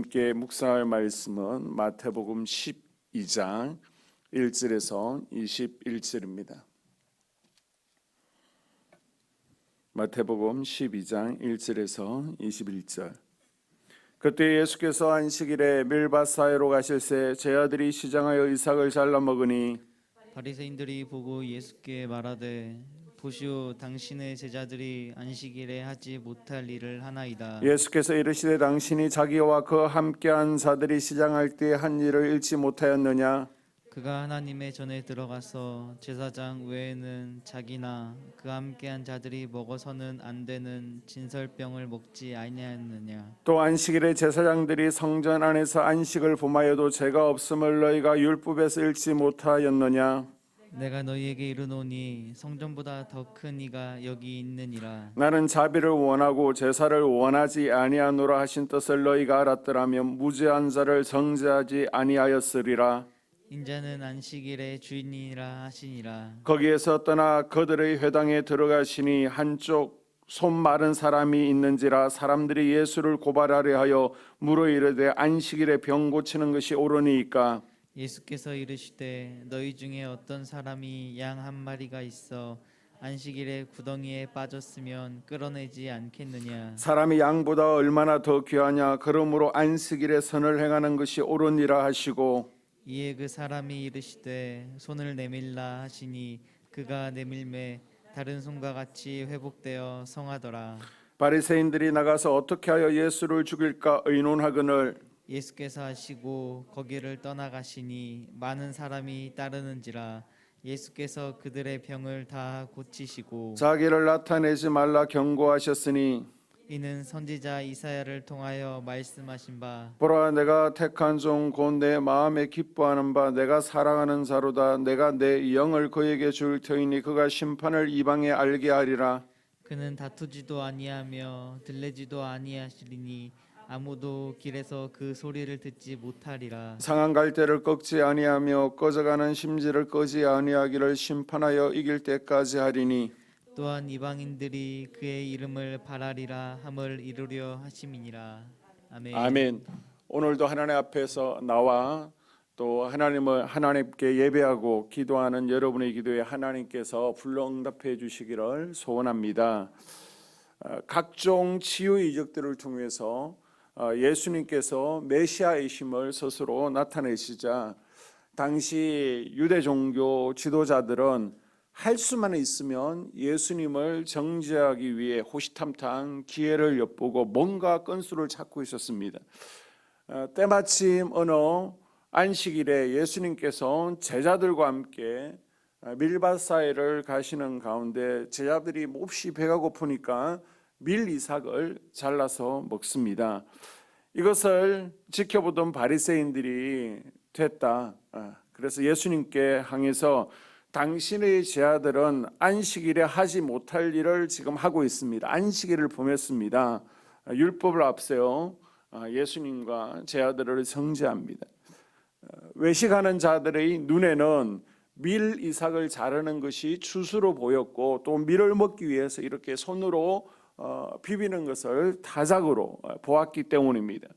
함께 묵상할 말씀은 마태복음 12장 1절에서 21절입니다. 마태복음 12장 1절에서 21절. 그때 예수께서 안식일에 밀밭 사이로 가실새 제 아들이 시장하여 이삭을 잘라 먹으니 바리새인들이 보고 예수께 말하되 보시오 당신의 제자들이 안식일에 하지 못할 일을 하나이다. 예수께서 이르시되 당신이 자기와 그 함께한 자들이 시장할 때 한 일을 잃지 못하였느냐? 그가 하나님의 전에 들어가서 제사장 외에는 자기나 그 함께한 자들이 먹어서는 안 되는 진설병을 먹지 아니하였느냐. 또 안식일에 제사장들이 성전 안에서 안식을 범하여도 죄가 없음을 너희가 율법에서 읽지 못하였느냐? 내가 너희에게 이르노니 성전보다 더 큰 이가 여기 있느니라. 나는 자비를 원하고 제사를 원하지 아니하노라 하신 뜻을 너희가 알았더라면 무죄한 자를 정죄하지 아니하였으리라. 인자는 안식일의 주인이라 하시니라. 거기에서 떠나 그들의 회당에 들어가시니 한쪽 손 마른 사람이 있는지라 사람들이 예수를 고발하려 하여 물어 이르되 안식일에 병 고치는 것이 옳으니까? 예수께서 이르시되 너희 중에 어떤 사람이 양 한 마리가 있어 안식일에 구덩이에 빠졌으면 끌어내지 않겠느냐. 사람이 양보다 얼마나 더 귀하냐. 그러므로 안식일에 선을 행하는 것이 옳으니라 하시고 이에 그 사람이 이르시되 손을 내밀라 하시니 그가 내밀매 다른 손과 같이 회복되어 성하더라. 바리새인들이 나가서 어떻게 하여 예수를 죽일까 의논하거늘 예수께서 하시고 거기를 떠나가시니 많은 사람이 따르는지라. 예수께서 그들의 병을 다 고치시고 자기를 나타내지 말라 경고하셨으니 이는 선지자 이사야를 통하여 말씀하신 바 보라 내가 택한 종 곧 내 마음에 기뻐하는 바 내가 사랑하는 자로다. 내가 내 영을 그에게 줄 터이니 그가 심판을 이방에 알게 하리라. 그는 다투지도 아니하며 들레지도 아니하시리니 아무도 길에서 그 소리를 듣지 못하리라. 상한 갈대를 꺾지 아니하며 꺼져가는 심지를 끄지 아니하기를 심판하여 이길 때까지 하리니 또한 이방인들이 그의 이름을 바라리라 함을 이루려 하심이니라. 아멘. 아멘. 오늘도 하나님 앞에서 나와 또 하나님께 예배하고 기도하는 여러분의 기도에 하나님께서 불러 응답해 주시기를 소원합니다. 각종 치유 이적들을 통해서 예수님께서 메시아이심을 스스로 나타내시자 당시 유대 종교 지도자들은 할 수만 있으면 예수님을 정죄하기 위해 호시탐탐 기회를 엿보고 뭔가 건수를 찾고 있었습니다. 때마침 어느 안식일에 예수님께서 제자들과 함께 밀밭 사이를 가시는 가운데 제자들이 몹시 배가 고프니까 밀 이삭을 잘라서 먹습니다. 이것을 지켜보던 바리새인들이 됐다. 그래서 예수님께 항해서 당신의 제자들은 안식일에 하지 못할 일을 지금 하고 있습니다. 안식일을 범했습니다. 율법을 앞세워 예수님과 제자들을 정죄합니다. 외식하는 자들의 눈에는 밀 이삭을 자르는 것이 추수로 보였고 또 밀을 먹기 위해서 이렇게 손으로 비비는 것을 타작으로 보았기 때문입니다.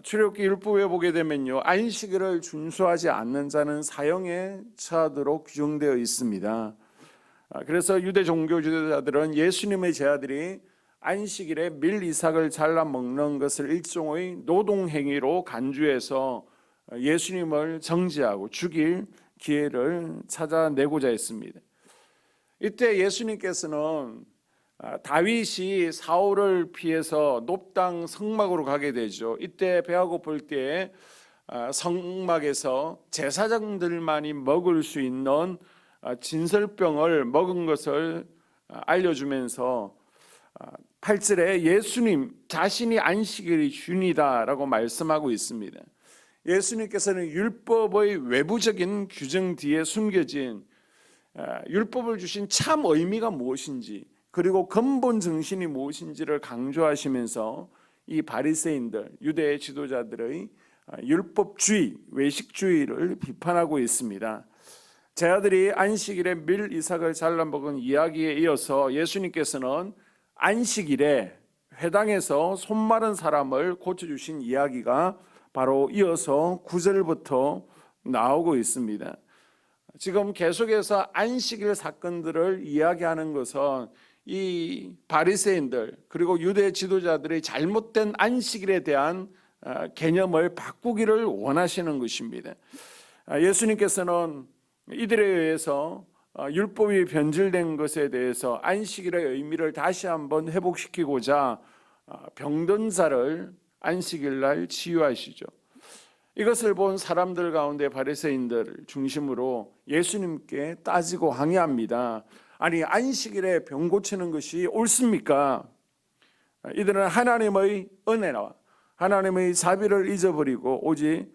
출애굽기 율법에 보게 되면요, 안식일을 준수하지 않는 자는 사형에 처하도록 규정되어 있습니다. 그래서 유대 종교 지도자들은 예수님의 제자들이 안식일에 밀 이삭을 잘라 먹는 것을 일종의 노동 행위로 간주해서 예수님을 정죄하고 죽일 기회를 찾아내고자 했습니다. 이때 예수님께서는 다윗이 사울을 피해서 높당 성막으로 가게 되죠. 이때 배가 고플 때 성막에서 제사장들만이 먹을 수 있는 진설병을 먹은 것을 알려주면서 8절에 예수님 자신이 안식일이 주니다라고 말씀하고 있습니다. 예수님께서는 율법의 외부적인 규정 뒤에 숨겨진 율법을 주신 참 의미가 무엇인지 그리고 근본 정신이 무엇인지를 강조하시면서 이 바리새인들, 유대 지도자들의 율법주의, 외식주의를 비판하고 있습니다. 제자들이 안식일에 밀 이삭을 잘라 먹은 이야기에 이어서 예수님께서는 안식일에 회당에서 손 마른 사람을 고쳐주신 이야기가 바로 이어서 9절부터 나오고 있습니다. 지금 계속해서 안식일 사건들을 이야기하는 것은 이 바리새인들 그리고 유대 지도자들의 잘못된 안식일에 대한 개념을 바꾸기를 원하시는 것입니다. 예수님께서는 이들에 의해서 율법이 변질된 것에 대해서 안식일의 의미를 다시 한번 회복시키고자 병든 자를 안식일 날 치유하시죠. 이것을 본 사람들 가운데 바리새인들 중심으로 예수님께 따지고 항의합니다. 아니, 안식일에 병 고치는 것이 옳습니까? 이들은 하나님의 은혜와 하나님의 자비를 잊어버리고 오직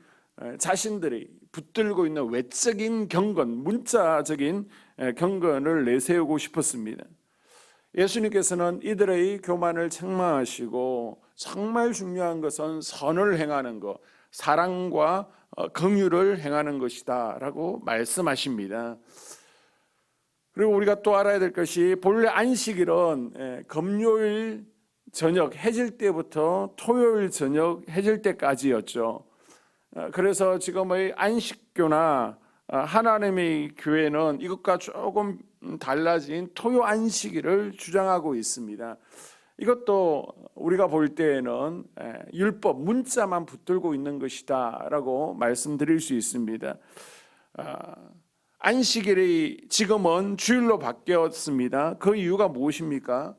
자신들이 붙들고 있는 외적인 경건, 문자적인 경건을 내세우고 싶었습니다. 예수님께서는 이들의 교만을 책망하시고 정말 중요한 것은 선을 행하는 것, 사랑과 긍휼을 행하는 것이다 라고 말씀하십니다. 그리고 우리가 또 알아야 될 것이 본래 안식일은 금요일 저녁 해질 때부터 토요일 저녁 해질 때까지였죠. 그래서 지금의 안식교나 하나님의 교회는 이것과 조금 달라진 토요 안식일을 주장하고 있습니다. 이것도 우리가 볼 때에는 율법 문자만 붙들고 있는 것이다 라고 말씀드릴 수 있습니다. 안식일이 지금은 주일로 바뀌었습니다. 그 이유가 무엇입니까?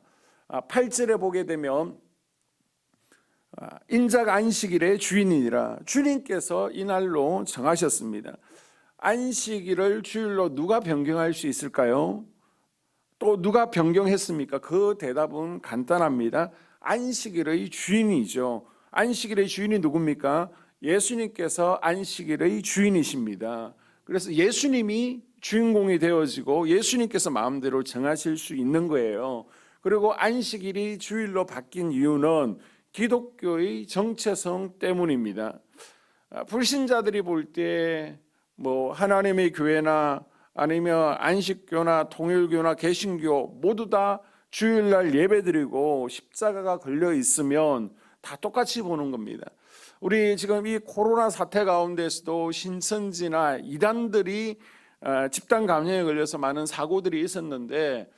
8절에 보게 되면 인자가 안식일의 주인이니라, 주님께서 이날로 정하셨습니다. 안식일을 주일로 누가 변경할 수 있을까요? 또 누가 변경했습니까? 그 대답은 간단합니다. 안식일의 주인이죠. 안식일의 주인이 누굽니까? 예수님께서 안식일의 주인이십니다. 그래서 예수님이 주인공이 되어지고 예수님께서 마음대로 정하실 수 있는 거예요. 그리고 안식일이 주일로 바뀐 이유는 기독교의 정체성 때문입니다. 불신자들이 볼 때 하나님의 교회나 아니면 안식교나 통일교나 개신교 모두 다 주일날 예배드리고 십자가가 걸려 있으면 다 똑같이 보는 겁니다. 우리 지금 이 코로나 사태 가운데서도 신천지나 이단들이 집단 감염에 걸려서 많은 사고들이 있었는데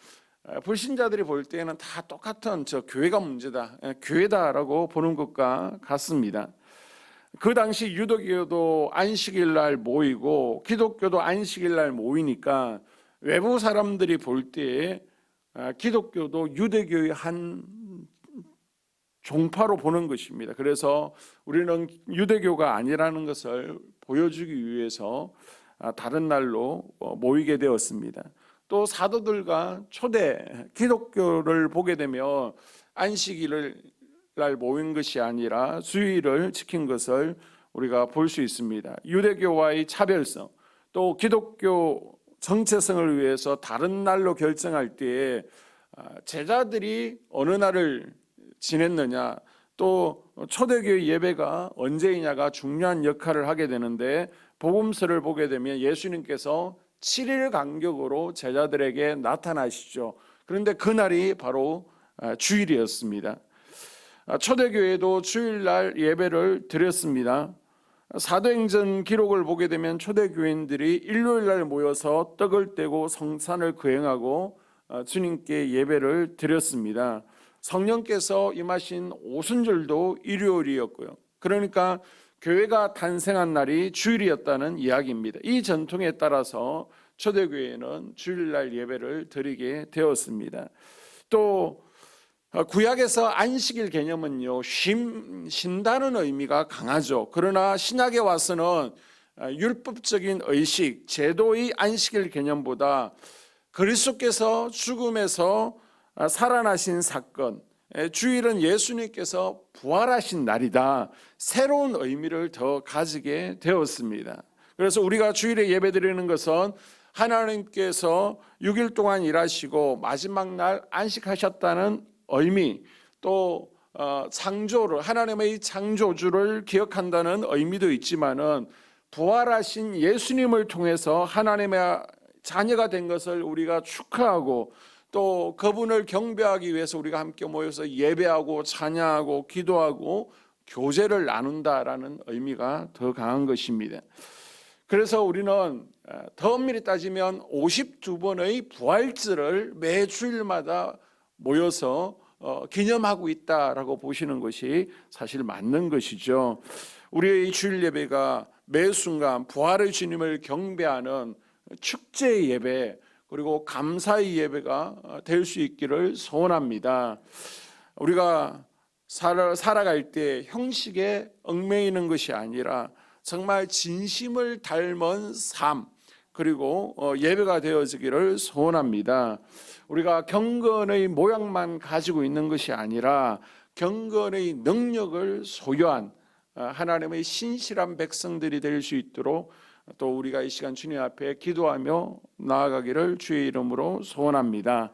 불신자들이 볼 때는 다 똑같은 교회가 문제다, 교회다라고 보는 것과 같습니다. 그 당시 유대교도 안식일 날 모이고 기독교도 안식일 날 모이니까 외부 사람들이 볼 때에 기독교도 유대교의 한 종파로 보는 것입니다. 그래서 우리는 유대교가 아니라는 것을 보여주기 위해서 다른 날로 모이게 되었습니다. 또 사도들과 초대 기독교를 보게 되면 안식일을 날 모인 것이 아니라 주일을 지킨 것을 우리가 볼 수 있습니다. 유대교와의 차별성, 또 기독교 정체성을 위해서 다른 날로 결정할 때에 제자들이 어느 날을 지냈느냐, 또 초대교회 예배가 언제이냐가 중요한 역할을 하게 되는데 복음서를 보게 되면 예수님께서 7일 간격으로 제자들에게 나타나시죠. 그런데 그날이 바로 주일이었습니다. 초대교회도 주일날 예배를 드렸습니다. 사도행전 기록을 보게 되면 초대교인들이 일요일날 모여서 떡을 떼고 성찬을 거행하고 주님께 예배를 드렸습니다. 성령께서 임하신 오순절도 일요일이었고요. 그러니까 교회가 탄생한 날이 주일이었다는 이야기입니다. 이 전통에 따라서 초대교회는 주일날 예배를 드리게 되었습니다. 또 구약에서 안식일 개념은요, 쉰다는 의미가 강하죠. 그러나 신약에 와서는 율법적인 의식, 제도의 안식일 개념보다 그리스도께서 죽음에서 살아나신 사건, 주일은 예수님께서 부활하신 날이다, 새로운 의미를 더 가지게 되었습니다. 그래서 우리가 주일에 예배드리는 것은 하나님께서 6일 동안 일하시고 마지막 날 안식하셨다는 의미, 또 창조를, 하나님의 창조주를 기억한다는 의미도 있지만은 부활하신 예수님을 통해서 하나님의 자녀가 된 것을 우리가 축하하고 또 그분을 경배하기 위해서 우리가 함께 모여서 예배하고 찬양하고 기도하고 교제를 나눈다라는 의미가 더 강한 것입니다. 그래서 우리는 더 엄밀히 따지면 52번의 부활절을 매 주일마다 모여서 기념하고 있다라고 보시는 것이 사실 맞는 것이죠. 우리의 이 주일 예배가 매 순간 부활의 주님을 경배하는 축제의 예배 그리고 감사의 예배가 될 수 있기를 소원합니다. 우리가 살아갈 때 형식에 얽매이는 것이 아니라 정말 진심을 닮은 삶 그리고 예배가 되어지기를 소원합니다. 우리가 경건의 모양만 가지고 있는 것이 아니라 경건의 능력을 소유한 하나님의 신실한 백성들이 될 수 있도록 또 우리가 이 시간 주님 앞에 기도하며 나아가기를 주의 이름으로 소원합니다.